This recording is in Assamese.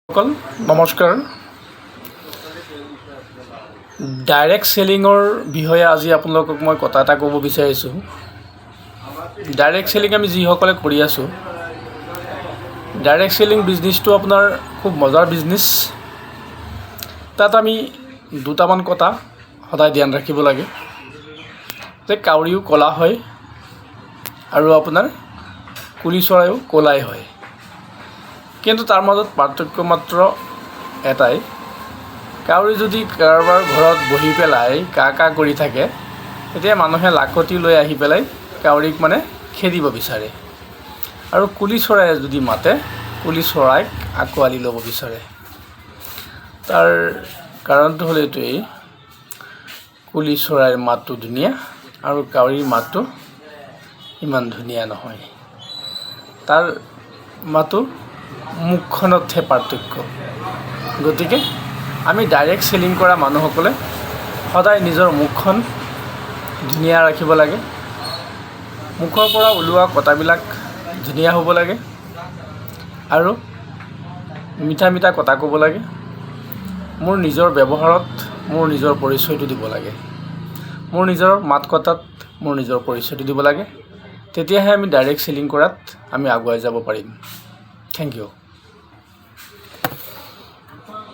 সকল নমস্কাৰ। ডাইৰেক্ট চেলিঙৰ বিষয়ে আজি আপোনালোকক মই কথা এটা ক'ব বিচাৰিছোঁ। ডাইৰেক্ট চেলিং আমি যিসকলে কৰি আছোঁ, ডাইৰেক্ট চেলিং বিজনেছটো আপোনাৰ খুব মজাৰ বিজনেছ। তাত আমি দুটামান কথা সদায় ধ্যান ৰাখিব লাগে যে কাউৰীও ক'লা হয় আৰু আপোনাৰ কুলি চৰাইও ক'লাই হয়। কিন্তু তাৰ মাজত পাৰ্থক্য মাত্ৰ এটাই, কাউৰী যদি কাৰোবাৰ ঘৰত বহি পেলাই কা কা কৰি থাকে, তেতিয়া মানুহে লাখতি লৈ আহি পেলাই কাউৰীক খেদিব বিচাৰে, আৰু কুলি চৰাইয়ে যদি মাতে, কুলি চৰাইক আঁকোৱালি ল'ব বিচাৰে। তাৰ কাৰণটো হ'ল এইটোৱেই, কুলি চৰাইৰ মাতটো ধুনীয়া আৰু কাউৰীৰ মাতটো ইমান ধুনীয়া নহয়। তাৰ মাতো মুখখনতহে পাৰ্থক্য। গতিকে আমি ডাইৰেক্ট চেলিং কৰা মানুহসকলে সদায় নিজৰ মুখখন ধুনীয়া ৰাখিব লাগে, মুখৰ পৰা ওলোৱা কথাবিলাক ধুনীয়া হ'ব লাগে আৰু মিঠা মিঠা কথা ক'ব লাগে। মোৰ নিজৰ ব্যৱহাৰত মোৰ নিজৰ পৰিচয়টো দিব লাগে, মোৰ নিজৰ মাত কথাত মোৰ নিজৰ পৰিচয়টো দিব লাগে। তেতিয়াহে আমি ডাইৰেক্ট চেলিং কৰাত আমি আগুৱাই যাব পাৰিম। Thank U.